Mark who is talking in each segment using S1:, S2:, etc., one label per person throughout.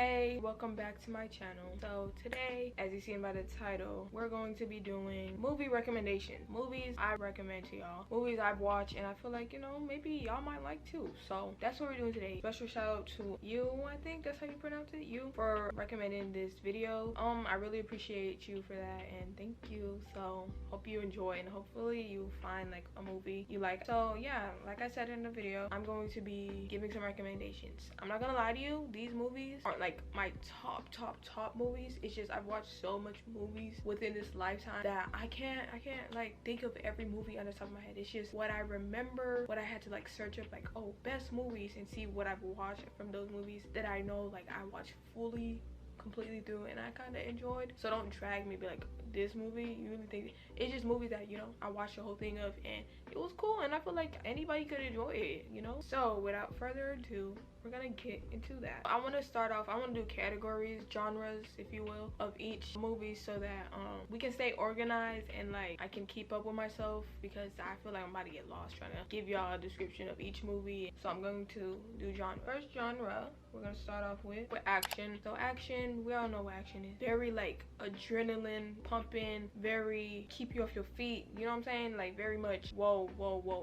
S1: Hey, welcome back to my channel. So today, as you seen by the title, we're going to be doing movie recommendations. Movies I recommend to y'all. Movies I've watched and I feel like, maybe y'all might like too. So that's what we're doing today. Special shout out to you, I think that's how you pronounce it, you, for recommending this video. I really appreciate you for that and thank you. So hope you enjoy and hopefully you find like a movie you like. So yeah, like I said in the video, I'm going to be giving some recommendations. I'm not gonna lie to you, these movies aren't like my top movies. It's just I've watched so much movies within this lifetime that I can't like think of every movie on the top of my head. It's just what I remember, what I had to like search up, like, oh, best movies, and see what I've watched from those movies that I know like I watched completely through and I kind of enjoyed. So don't drag me, be like, this movie you really think. It's just movies that I watched the whole thing of and it was cool and I feel like anybody could enjoy it. So without further ado, we're gonna get into that. I want to start off, I want to do categories, genres if you will, of each movie so that we can stay organized and like I can keep up with myself, because I feel like I'm about to get lost trying to give y'all a description of each movie. So I'm going to do genre. First genre we're gonna start off with action. So action, we all know what action is. Very like adrenaline pumping, very keep you off your feet, you know what I'm saying? Like very much whoa.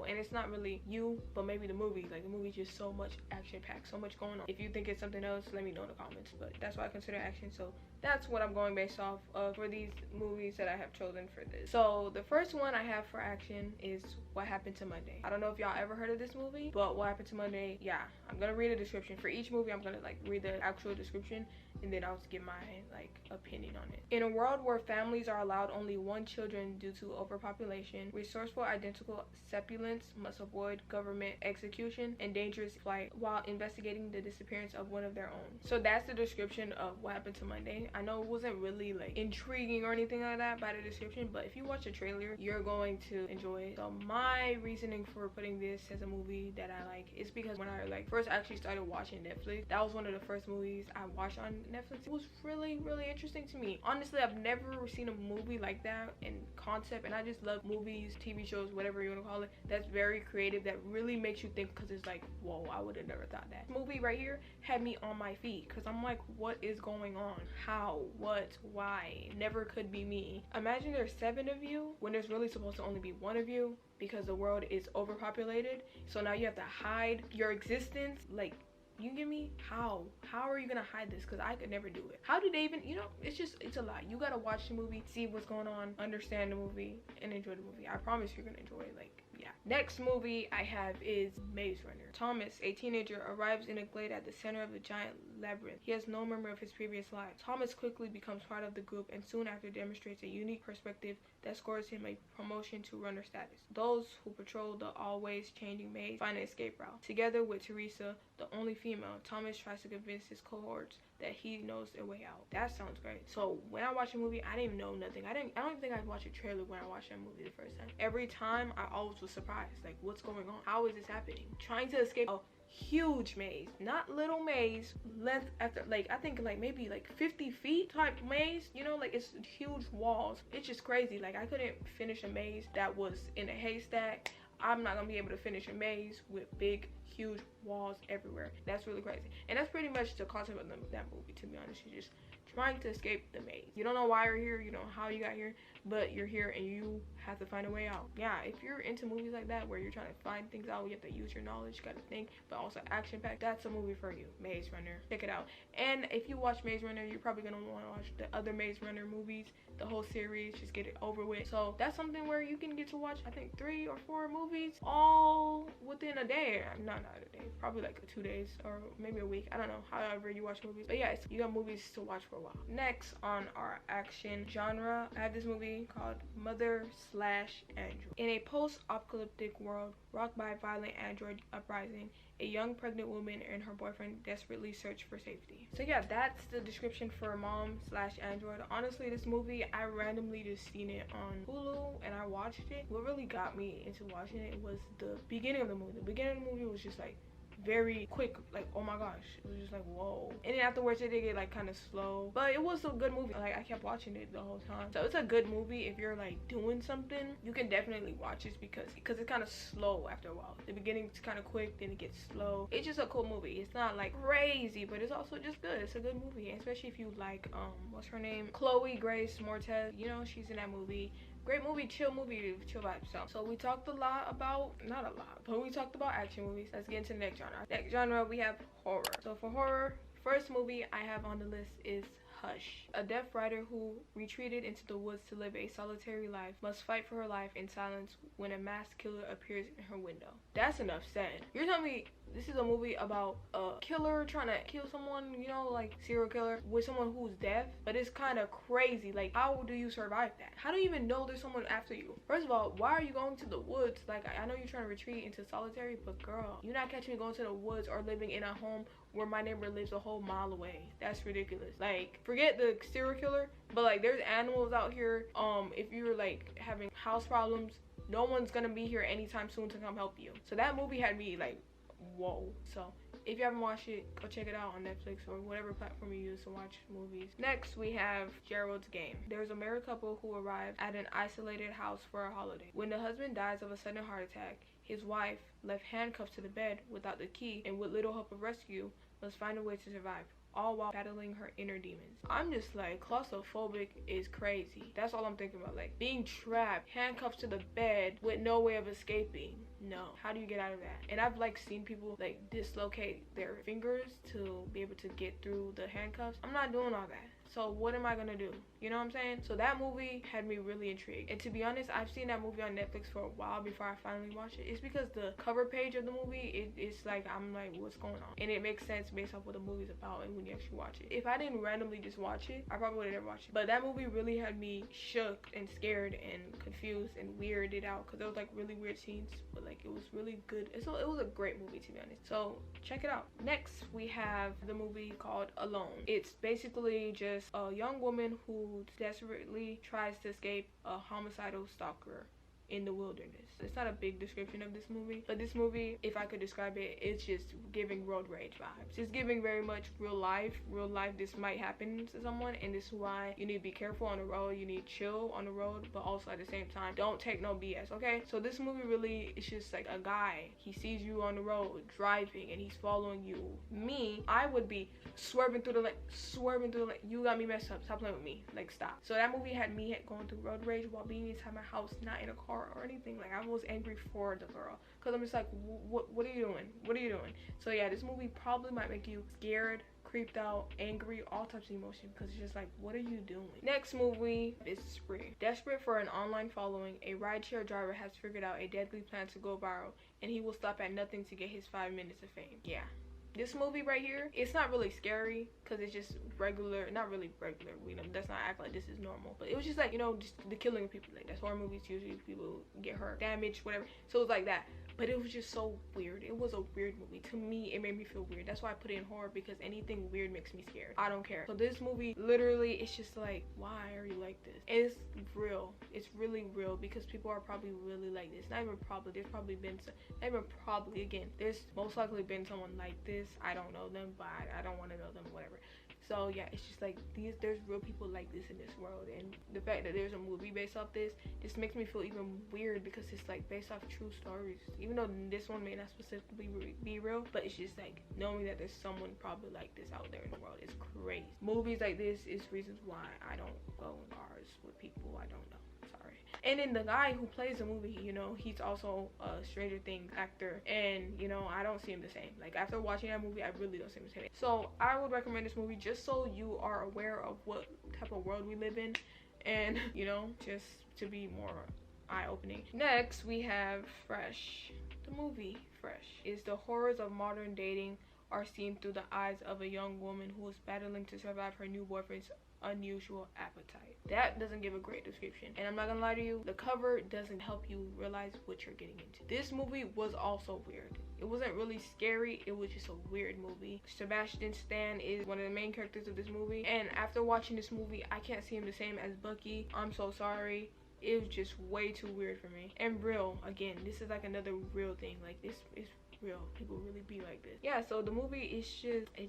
S1: And it's not really you, but maybe the movie. Like the movie's just so much action packed, so much going on. If you think it's something else, let me know in the comments, but that's what I consider action. So that's what I'm going based off of for these movies that I have chosen for this. So the first one I have for action is What Happened to Monday. I don't know if y'all ever heard of this movie, but What Happened to Monday, yeah, I'm gonna read a description for each movie. I'm gonna like read the actual description and then I'll give my like opinion on it. In a world where families are allowed only one children due to overpopulation, resourceful identical sepulents must avoid government execution and dangerous flight while investigating the disappearance of one of their own. So that's the description of What Happened to Monday. I know it wasn't really like intriguing or anything like that by the description, but if you watch the trailer, you're going to enjoy it. So my reasoning for putting this as a movie that I like is because when I like first actually started watching Netflix, that was one of the first movies I watched on Netflix. It was really interesting to me. Honestly, I've never seen a movie like that in concept, and I just love movies, TV shows, whatever you want to call it, that's very creative, that really makes you think, because it's like, whoa, I would have never thought that. This movie right here had me on my feet because I'm like, what is going on? How? What? Why? Never could be me. Imagine there's 7 of you when there's really supposed to only be 1 of you because the world is overpopulated. So now you have to hide your existence. Like, you get me? How are you gonna hide this? Because I could never do it. How did they even, it's a lot. You gotta watch the movie, see what's going on, understand the movie, and enjoy the movie. I promise you're gonna enjoy it. Like, yeah. Next movie I have is Maze Runner. Thomas, a teenager, arrives in a glade at the center of a giant labyrinth. He has no memory of his previous life. Thomas quickly becomes part of the group and soon after demonstrates a unique perspective that scores him a promotion to runner status. Those who patrol the always changing maze find an escape route. Together with Teresa, the only female, Thomas tries to convince his cohorts that he knows their way out. That sounds great. So when I watched the movie, I didn't even know nothing. I don't even think I watched a trailer when I watched that movie the first time. Every time I always was surprised, like, what's going on? How is this happening? Trying to escape a huge maze, not little maze, length after like I think like maybe like 50 feet type maze, like it's huge walls. It's just crazy. Like I couldn't finish a maze that was in a haystack. I'm not gonna be able to finish a maze with big huge walls everywhere. That's really crazy, and that's pretty much the concept of that movie, to be honest. You're just trying to escape the maze. You don't know why you're here, you don't know how you got here, but you're here and you have to find a way out. Yeah, if you're into movies like that where you're trying to find things out, you have to use your knowledge, you gotta think, but also action packed, that's a movie for you. Maze Runner, check it out. And if you watch Maze Runner, you're probably gonna want to watch the other Maze Runner movies, the whole series, just get it over with. So that's something where you can get to watch, I think 3 or 4 movies all within a day. Not a day, probably like 2 days or maybe a week, I don't know, however you watch movies. But yeah, you got movies to watch for a while. Next on our action genre, I have this movie called Mother/Android. In a post-apocalyptic world rocked by a violent android uprising, a young pregnant woman and her boyfriend desperately search for safety. So yeah, that's the description for Mom/Android. Honestly, this movie, I randomly just seen it on Hulu and I watched it. What really got me into watching it was the beginning of the movie. The beginning of the movie was just like, very quick, like, oh my gosh, it was just like, whoa. And then afterwards it did get like kind of slow, but it was a good movie. Like, I kept watching it the whole time. So it's a good movie if you're like doing something. You can definitely watch this because it's kind of slow after a while. The beginning's kind of quick, then it gets slow. It's just a cool movie. It's not like crazy, but it's also just good. It's a good movie, especially if you like what's her name, Chloe Grace Moretz. You know, she's in that movie. Great movie, chill vibes. So we talked a lot about, not a lot, but we talked about action movies. Let's get into the next genre. Next genre, we have horror. So for horror, first movie I have on the list is Hush. A deaf writer who retreated into the woods to live a solitary life must fight for her life in silence when a masked killer appears in her window. That's enough said. You're telling me this is a movie about a killer trying to kill someone, you know, like serial killer, with someone who's deaf? But it's kind of crazy. Like, how do you survive that? How do you even know there's someone after you? First of all, why are you going to the woods? Like, I know you're trying to retreat into solitary, but girl, you're not catching me going to the woods or living in a home where my neighbor lives a whole mile away. That's ridiculous. Like, forget the serial killer, but like, there's animals out here. If you're like having house problems, no one's gonna be here anytime soon to come help you. So that movie had me like, whoa. So if you haven't watched it, go check it out on Netflix or whatever platform you use to watch movies. Next, we have Gerald's Game. There's a married couple who arrive at an isolated house for a holiday. When the husband dies of a sudden heart attack, his wife, left handcuffed to the bed without the key and with little hope of rescue, must find a way to survive, all while battling her inner demons. I'm just like, claustrophobic is crazy. That's all I'm thinking about. Like, being trapped, handcuffed to the bed with no way of escaping. No. How do you get out of that? And I've like seen people like dislocate their fingers to be able to get through the handcuffs. I'm not doing all that. So what am I gonna do? You know what I'm saying? So that movie had me really intrigued. And to be honest, I've seen that movie on Netflix for a while before I finally watched it. It's because the cover page of the movie, it's like, I'm like, what's going on? And it makes sense based off what the movie's about and when you actually watch it. If I didn't randomly just watch it, I probably would have never watched it. But that movie really had me shook and scared and confused and weirded out because there was like really weird scenes, but like it was really good. So it was a great movie, to be honest. So check it out. Next, we have the movie called Alone. It's basically just a young woman who desperately tries to escape a homicidal stalker in the wilderness. It's not a big description of this movie, but this movie, if I could describe it, it's just giving road rage vibes. It's giving very much real life. This might happen to someone, and this is why you need to be careful on the road. You need to chill on the road, but also at the same time, don't take no BS, okay? So this movie really is just like a guy. He sees you on the road driving, and he's following you. Me, I would be swerving through the lane. You got me messed up. Stop playing with me. Like, stop. So that movie had me going through road rage while being inside my house, not in a car or anything. Like, I was angry for the girl because I'm just like, what are you doing? So yeah, this movie probably might make you scared, creeped out, angry, all types of emotion, because it's just like, what are you doing? Next movie is Spree. Desperate for an online following, a rideshare driver has figured out a deadly plan to go viral, and he will stop at nothing to get his 5 minutes of fame. Yeah. This movie right here, it's not really scary because it's just regular, not really regular, you know, let's not act like this is normal, but it was just like, you know, just the killing of people. Like, that's horror movies, usually people get hurt, damaged, whatever. So it was like that, but it was just so weird. It was a weird movie. To me, it made me feel weird. That's why I put it in horror, because anything weird makes me scared. I don't care. So this movie, literally, it's just like, why are you like this? And it's real. It's really real, because people are probably really like this. Not even probably, there's probably been some, not even probably, again, there's most likely been someone like this. I don't know them, but I don't want to know them, whatever. So yeah, it's just like there's real people like this in this world, and the fact that there's a movie based off this just makes me feel even weird, because it's like based off true stories. Even though this one may not specifically be real, but it's just like knowing that there's someone probably like this out there in the world is crazy. Movies like this is reasons why I don't go in bars with people I don't know. And then the guy who plays the movie, you know, he's also a Stranger Things actor, and you know, I don't see him the same. Like, after watching that movie, I really don't see him the same. So I would recommend this movie just so you are aware of what type of world we live in, and you know, just to be more eye-opening. Next, we have Fresh. The movie Fresh is the horrors of modern dating are seen through the eyes of a young woman who is battling to survive her new boyfriend's unusual appetite. That doesn't give a great description, and I'm not gonna lie to you, the cover doesn't help you realize what you're getting into. This movie was also weird. It wasn't really scary, it was just a weird movie. Sebastian Stan is one of the main characters of this movie, and after watching this movie, I can't see him the same as Bucky. I'm so sorry. It was just way too weird for me. And real, again, this is like another real thing. Like, this is real. People really be like this. Yeah, so the movie is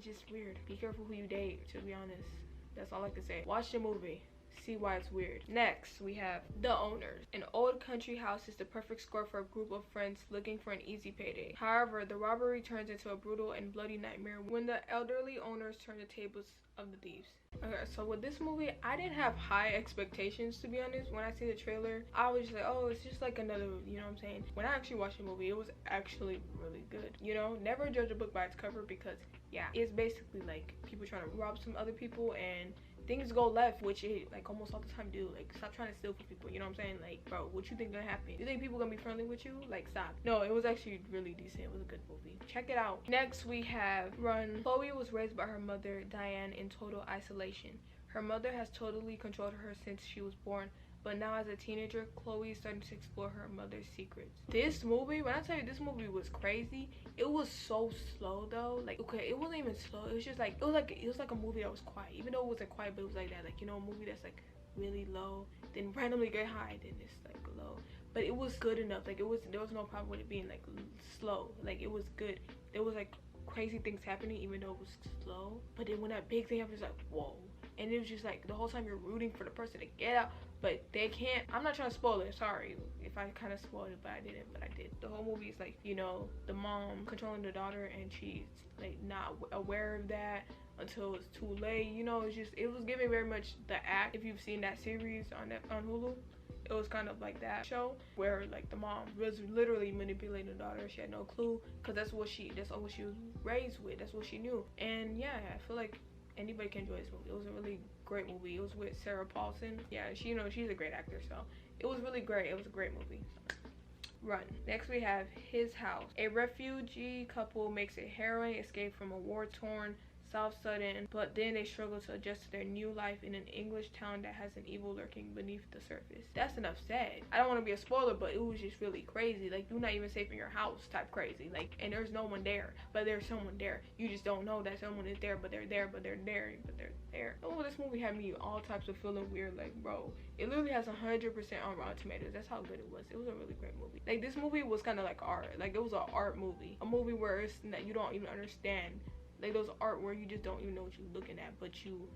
S1: just weird. Be careful who you date, to be honest. That's all I can say. Watch the movie. See why it's weird. Next, we have The Owners. An old country house is the perfect score for a group of friends looking for an easy payday. However, the robbery turns into a brutal and bloody nightmare when the elderly owners turn the tables of the thieves. Okay, so with this movie, I didn't have high expectations, to be honest. When I see the trailer, I was just like, oh, it's just like another, you know what I'm saying? When I actually watched the movie, it was actually really good. You know, never judge a book by its cover, because yeah, it's basically like people trying to rob some other people and things go left, which it like almost all the time do. Like, stop trying to steal from people, you know what I'm saying? Like, bro, what you think gonna happen? You think people gonna be friendly with you? Like, stop. No, it was actually really decent. It was a good movie. Check it out. Next, we have Run. Chloe was raised by her mother, Diane, in total isolation. Her mother has totally controlled her since she was born, but now as a teenager, Chloe is starting to explore her mother's secrets. This movie, when I tell you this movie was crazy, it was so slow though. Like, okay, it wasn't even slow. It was just like, it was like a movie that was quiet. Even though it wasn't quiet, but it was like that. Like, you know, a movie that's like really low, then randomly get high, then it's like low. But it was good enough. Like, there was no problem with it being like slow. Like, it was good. There was like crazy things happening even though it was slow. But then when that big thing happened, it's like, whoa. And it was just like the whole time you're rooting for the person to get out, but they can't. I'm not trying to spoil it, sorry if I kind of spoiled it, but I didn't. But I did. The whole movie is like, you know, the mom controlling the daughter, and she's like not aware of that until it's too late. You know, it was giving very much The Act. If you've seen that series on Hulu, it was kind of like that show where like the mom was literally manipulating the daughter. She had no clue, because that's all what she was raised with. That's what she knew. And yeah, I feel like anybody can enjoy this movie. It was a really great movie. It was with Sarah Paulson. Yeah, she, you know, she's a great actor, so it was really great. It was a great movie. Run. Next, we have His House. A refugee couple makes a harrowing escape from a war-torn South Sudan, but then they struggle to adjust to their new life in an English town that has an evil lurking beneath the surface. That's enough said. I don't want to be a spoiler, but it was just really crazy. Like, you're not even safe in your house type crazy. Like, and there's no one there, but there's someone there. You just don't know that someone is there, but they're there, but they're there, but they're there. Oh, this movie had me all types of feeling weird. Like, bro, it literally has 100% on Rotten Tomatoes. That's how good it was. It was a really great movie. Like, this movie was kind of like art. Like, it was an art movie. A movie where it's that you don't even understand. Like, those art where you just don't even know what you're looking at, but you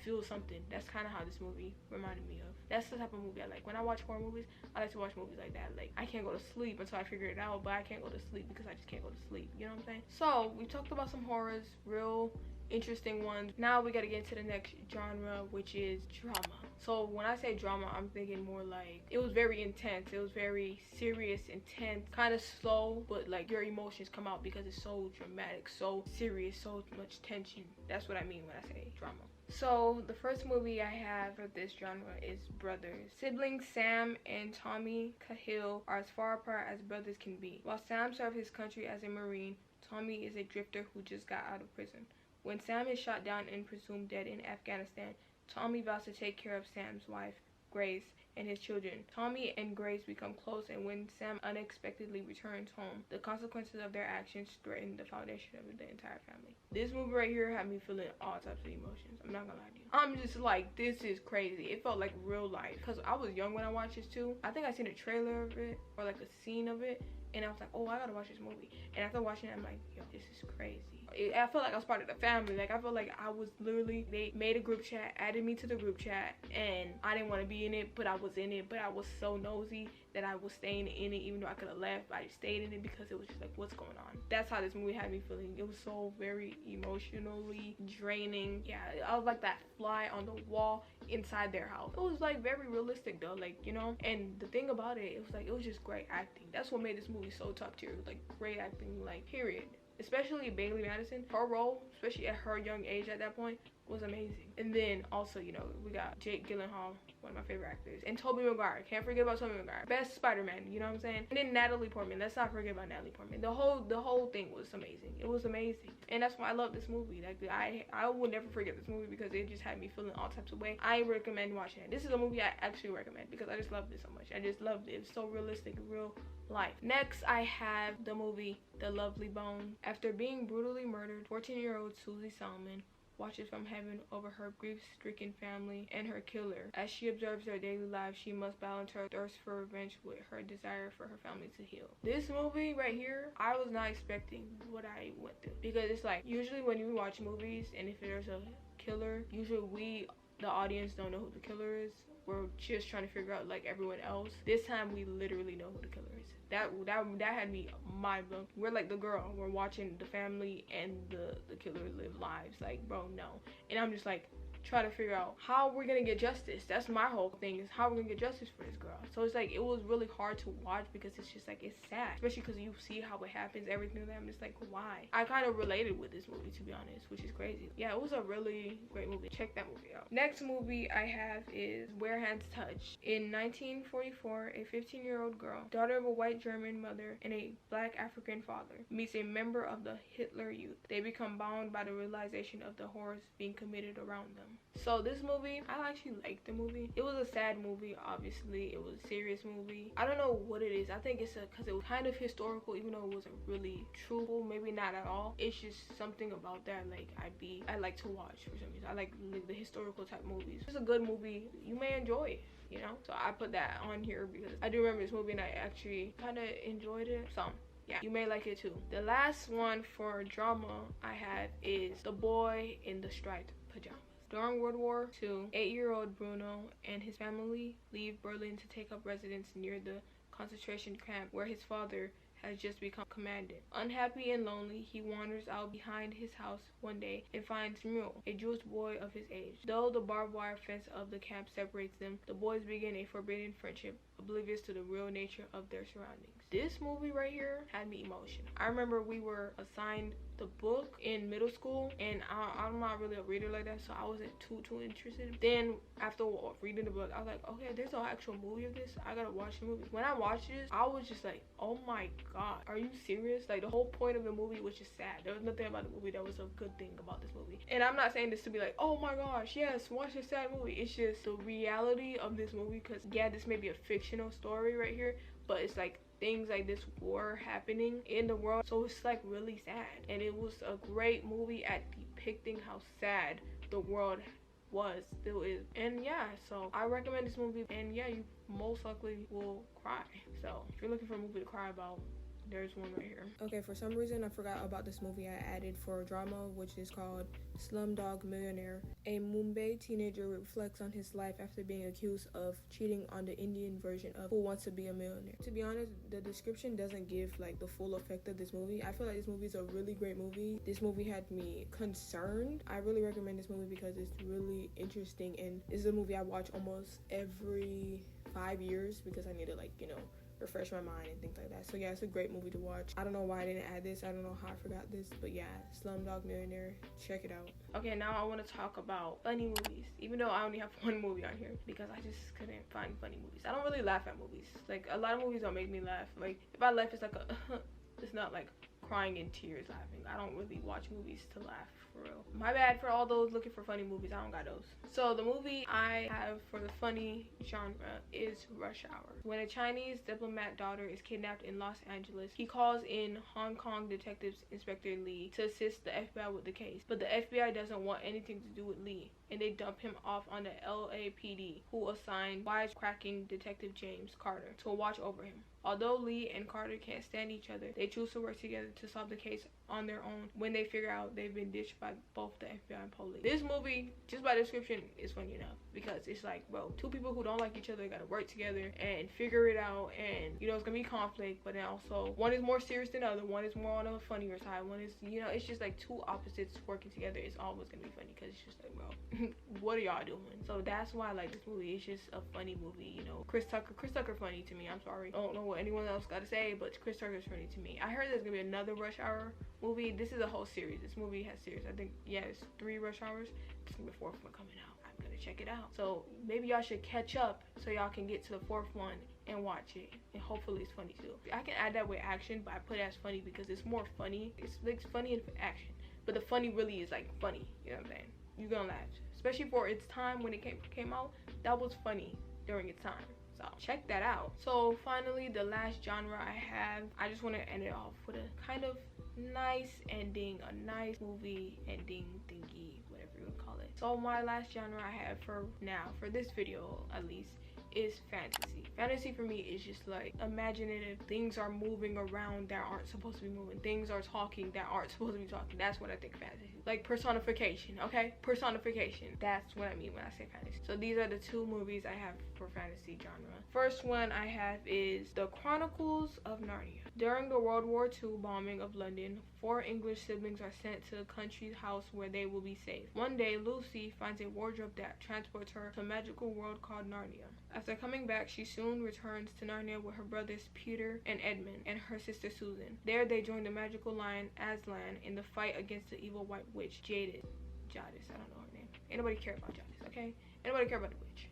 S1: feel something. That's kind of how this movie reminded me of. That's the type of movie I like. When I watch horror movies, I like to watch movies like that. Like, I can't go to sleep until I figure it out, but I can't go to sleep because I just can't go to sleep. You know what I'm saying? So we talked about some horrors, real interesting ones. Now we got to get into the next genre, which is drama. So when I say drama, I'm thinking more like, it was very intense. It was very serious, intense, kind of slow, but like your emotions come out because it's so dramatic, so serious, so much tension. That's what I mean when I say drama. So the first movie I have for this genre is Brothers. Siblings Sam and Tommy Cahill are as far apart as brothers can be. While Sam served his country as a Marine, Tommy is a drifter who just got out of prison. When Sam is shot down and presumed dead in Afghanistan, Tommy vows to take care of Sam's wife, Grace, and his children. Tommy and Grace become close, and when Sam unexpectedly returns home, the consequences of their actions threaten the foundation of the entire family. This movie right here had me feeling all types of emotions. I'm not gonna lie to you. I'm just like, this is crazy. It felt like real life, because I was young when I watched this too. I think I seen a trailer of it, or like a scene of it, and I was like, oh, I gotta watch this movie. And after watching it, I'm like, yo, this is crazy. I felt like I was part of the family. Like, I felt like I was literally, they made a group chat, added me to the group chat, and I didn't want to be in it, but I was in it. But I was so nosy that I was staying in it, even though I could have left. I stayed in it because it was just like, what's going on? That's how this movie had me feeling. It was so very emotionally draining. Yeah, I was like that fly on the wall inside their house. It was like very realistic though, like, you know. And the thing about it, it was like, it was just great acting. That's what made this movie so top tier. It was like great acting, like, period. Especially Bailey Madison, her role, especially at her young age at that point, was amazing. And then also, you know, we got Jake Gyllenhaal, one of my favorite actors, and Tobey Maguire. Can't forget about Tobey Maguire, best Spider-Man, you know what I'm saying? And then Natalie Portman. Let's not forget about Natalie Portman. The whole thing was amazing. It was amazing, and that's why I love this movie. Like, I will never forget this movie because it just had me feeling all types of way. I recommend watching it. This is a movie I actually recommend because I just loved it so much. I just loved it. It's so realistic, real life. Next, I have the movie The Lovely Bone. After being brutally murdered, 14-year-old Susie Salmon watches from heaven over her grief-stricken family and her killer. As she observes their daily lives, she must balance her thirst for revenge with her desire for her family to heal. This movie right here, I was not expecting what I went through, because it's like usually when you watch movies and if there's a killer, usually we, the audience, don't know who the killer is. We're just trying to figure out like everyone else. This time we literally know who the killer is. That had me mind blown. We're like the girl. We're watching the family and the killer live lives. Like, bro, no. And I'm just like, try to figure out how we're gonna get justice. That's my whole thing, is how we're gonna get justice for this girl. So it's like, it was really hard to watch because it's just like, it's sad, especially because you see how it happens, everything. That I'm just like, why? I kind of related with this movie, to be honest, which is crazy. Yeah, it was a really great movie. Check that movie out. Next movie I have is Where Hands Touch. In 1944, a 15-year-old girl, daughter of a white German mother and a black African father, meets a member of the Hitler Youth. They become bound by the realization of the horrors being committed around them. So this movie, I actually liked the movie. It was a sad movie, obviously. It was a serious movie. I don't know what it is. I think it's because it was kind of historical, even though it wasn't really truthful. Maybe not at all. It's just something about that, like, I like to watch for some reason. I like the historical type movies. It's a good movie. You may enjoy it, you know? So I put that on here because I do remember this movie and I actually kind of enjoyed it. So yeah, you may like it too. The last one for drama I have is The Boy in the Striped Pajamas. During World War II, 8-year-old Bruno and his family leave Berlin to take up residence near the concentration camp where his father has just become commandant. Unhappy and lonely, he wanders out behind his house one day and finds Mule, a Jewish boy of his age. Though the barbed wire fence of the camp separates them, the boys begin a forbidden friendship, oblivious to the real nature of their surroundings. This movie right here had me emotional. I remember we were assigned the book in middle school, and I'm not really a reader like that, so I wasn't too interested. Then after reading the book, I was like, okay, there's an actual movie of this. I gotta watch the movie. When I watched this, I was just like, oh my god, are you serious? Like, the whole point of the movie was just sad. There was nothing about the movie that was a good thing about this movie. And I'm not saying this to be like, oh my gosh, yes, watch this sad movie. It's just the reality of this movie, because yeah, this may be a fictional story right here, but it's like things like this were happening in the world, so it's like really sad. And it was a great movie at depicting how sad the world was, still is. And yeah, so I recommend this movie, and yeah, you most likely will cry. So if you're looking for a movie to cry about, there's one right here. Okay, for some reason I forgot about this movie I added for drama, which is called Slumdog Millionaire. A Mumbai teenager reflects on his life after being accused of cheating on the Indian version of Who Wants to Be a Millionaire. To be honest, the description doesn't give like the full effect of this movie. I feel like this movie is a really great movie. This movie had me concerned. I really recommend this movie because it's really interesting, and this is a movie I watch almost every 5 years because I need to, like, you know, refresh my mind and things like that. So yeah, it's a great movie to watch. I don't know why I didn't add this. I don't know how I forgot this, but yeah, Slumdog Millionaire, check it out. Okay, now I want to talk about funny movies, even though I only have one movie on here because I just couldn't find funny movies. I don't really laugh at movies. Like, a lot of movies don't make me laugh. Like, if I laugh, it's like a it's not like crying in tears laughing. I don't really watch movies to laugh, for real. My bad for all those looking for funny movies. I don't got those. So the movie I have for the funny genre is Rush Hour. When a Chinese diplomat daughter is kidnapped in Los Angeles, he calls in Hong Kong detectives Inspector Lee to assist the FBI with the case. But the FBI doesn't want anything to do with Lee, and they dump him off on the LAPD, who assigned wisecracking Detective James Carter to watch over him. Although Lee and Carter can't stand each other, they choose to work together to solve the case on their own when they figure out they've been ditched by both the FBI and police. This movie, just by description, is funny enough because it's like, bro, two people who don't like each other gotta work together and figure it out, and you know, it's gonna be conflict, but then also one is more serious than the other, one is more on a funnier side, one is, you know, it's just like two opposites working together. It's always gonna be funny because it's just like, bro, what are y'all doing? So that's why I like this movie. It's just a funny movie, you know. Chris Tucker funny to me. I'm sorry, I don't know what anyone else gotta say, but Chris Tucker's funny to me. I heard there's gonna be another Rush Hour movie. This is a whole series. This movie has series. I think, yeah, it's 3 Rush Hours. It's gonna be the 4th one coming out. I'm gonna check it out. So maybe y'all should catch up so y'all can get to the 4th one and watch it, and hopefully it's funny too. I can add that with action, but I put it as funny because it's more funny. It's like funny in action, but the funny really is like funny. You know what I'm saying? You're gonna laugh, especially for its time when it came out. That was funny during its time. So check that out. So finally, the last genre I have, I just want to end it off with a kind of nice ending, a nice movie ending thingy, whatever So my last genre I have for now, for this video at least, is fantasy. Fantasy for me is just like imaginative. Things are moving around that aren't supposed to be moving. Things are talking that aren't supposed to be talking. That's what I think fantasy. Like personification, okay? Personification. That's what I mean when I say fantasy. So these are the two movies I have for fantasy genre. First one I have is The Chronicles of Narnia. During the World War II bombing of London, 4 English siblings are sent to a country house where they will be safe. One day, Lucy finds a wardrobe that transports her to a magical world called Narnia. After coming back, she soon returns to Narnia with her brothers Peter and Edmund and her sister Susan. There, they join the magical lion Aslan in the fight against the evil white witch Jadis. I don't know her name. Ain't nobody care about Jadis, okay? Ain't nobody care about the witch.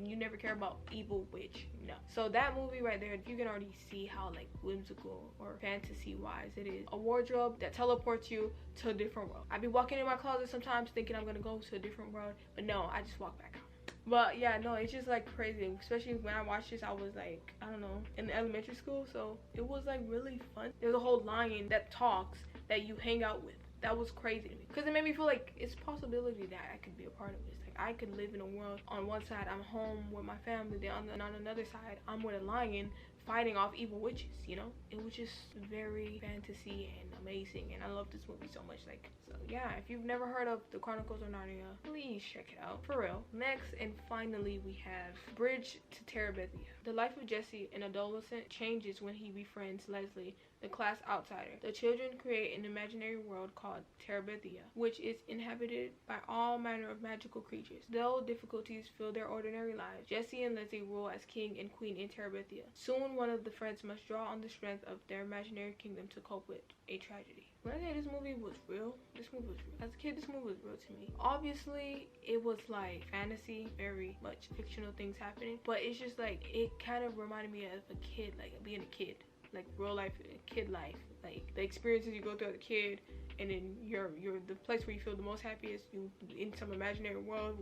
S1: You never care about evil witch, no. So that movie right there, you can already see how like whimsical or fantasy wise it is. A wardrobe that teleports you to a different world. I be walking in my closet sometimes thinking I'm gonna go to a different world, but no, I just walk back out. But yeah, no, it's just like crazy. Especially when I watched this, I was like, I don't know, in elementary school, so it was like really fun. There's a whole lion that talks that you hang out with. That was crazy to me because it made me feel like it's a possibility that I could be a part of this. Like I could live in a world, on one side I'm home with my family, then on another side I'm with a lion fighting off evil witches, you know? It was just very fantasy and amazing, and I love this movie so much. Like, so yeah, if you've never heard of The Chronicles of Narnia, please check it out, for real. Next and finally we have Bridge to Terabithia. The life of Jesse, an adolescent, changes when he befriends Leslie, the class outsider. The children create an imaginary world called Terabithia, which is inhabited by all manner of magical creatures. Though difficulties fill their ordinary lives, Jesse and Leslie rule as king and queen in Terabithia. Soon one of the friends must draw on the strength of their imaginary kingdom to cope with a tragedy. When I say this movie was real, this movie was real. As a kid, this movie was real to me. Obviously, it was like fantasy, very much fictional things happening, but it's just like, it kind of reminded me of a kid, like being a kid. Like real life, kid life, like the experiences you go through as a kid, and then you're the place where you feel the most happiest, you in some imaginary world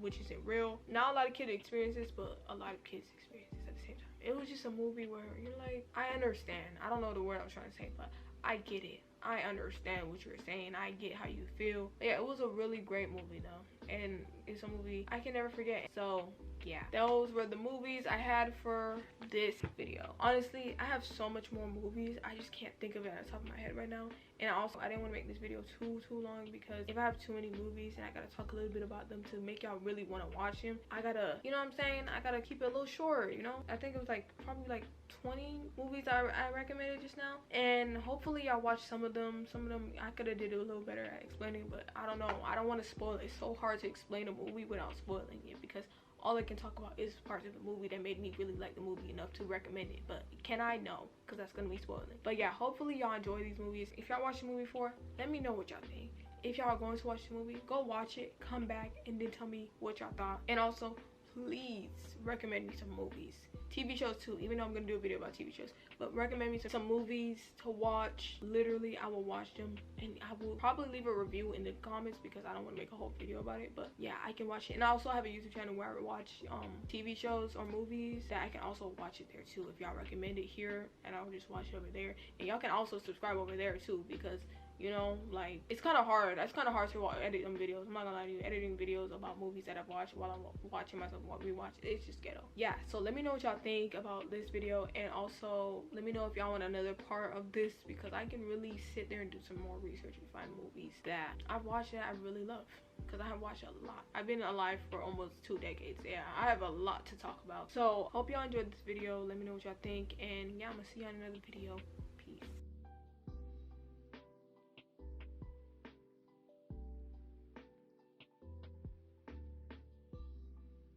S1: which isn't real. Not a lot of kids experience this, but a lot of kids experience this at the same time. It was just a movie where you're like, I understand. I don't know the word I was trying to say, but I get it. I understand what you're saying. I get how you feel. But yeah, it was a really great movie though, and it's a movie I can never forget. So yeah, those were the movies I had for this video. Honestly, I have so much more movies. I just can't think of it on the top of my head right now. And also, I didn't want to make this video too long, because if I have too many movies and I gotta talk a little bit about them to make y'all really want to watch them, I gotta, you know what I'm saying, I gotta keep it a little short, you know. I think it was like probably like 20 movies I recommended just now, and hopefully y'all watch some of them. I could have did a little better at explaining, but I don't know, I don't want to spoil it. It's so hard to explain a movie without spoiling it, because all I can talk about is parts of the movie that made me really like the movie enough to recommend it. But can I? No, because that's gonna be spoiling. But yeah, hopefully y'all enjoy these movies. If y'all watch the movie before, let me know what y'all think. If y'all are going to watch the movie, go watch it, come back, and then tell me what y'all thought. And also, please recommend me some movies, TV shows too, even though I'm gonna do a video about TV shows. But recommend me some movies to watch. Literally, I will watch them, and I will probably leave a review in the comments, because I don't want to make a whole video about it. But yeah, I can watch it. And I also have a YouTube channel where I watch TV shows or movies that I can also watch it there too. If y'all recommend it here, and I'll just watch it over there. And y'all can also subscribe over there too, because you know, like, it's kind of hard. It's kind of hard to edit them videos. I'm not gonna lie to you. Editing videos about movies that I've watched while I'm watching myself rewatch, it's just ghetto. Yeah, so let me know what y'all think about this video, and also let me know if y'all want another part of this, because I can really sit there and do some more research and find movies that I've watched that I really love, because I have watched a lot. I've been alive for almost 2 decades. Yeah, I have a lot to talk about. So hope y'all enjoyed this video. Let me know what y'all think, and yeah, I'm gonna see y'all in another video.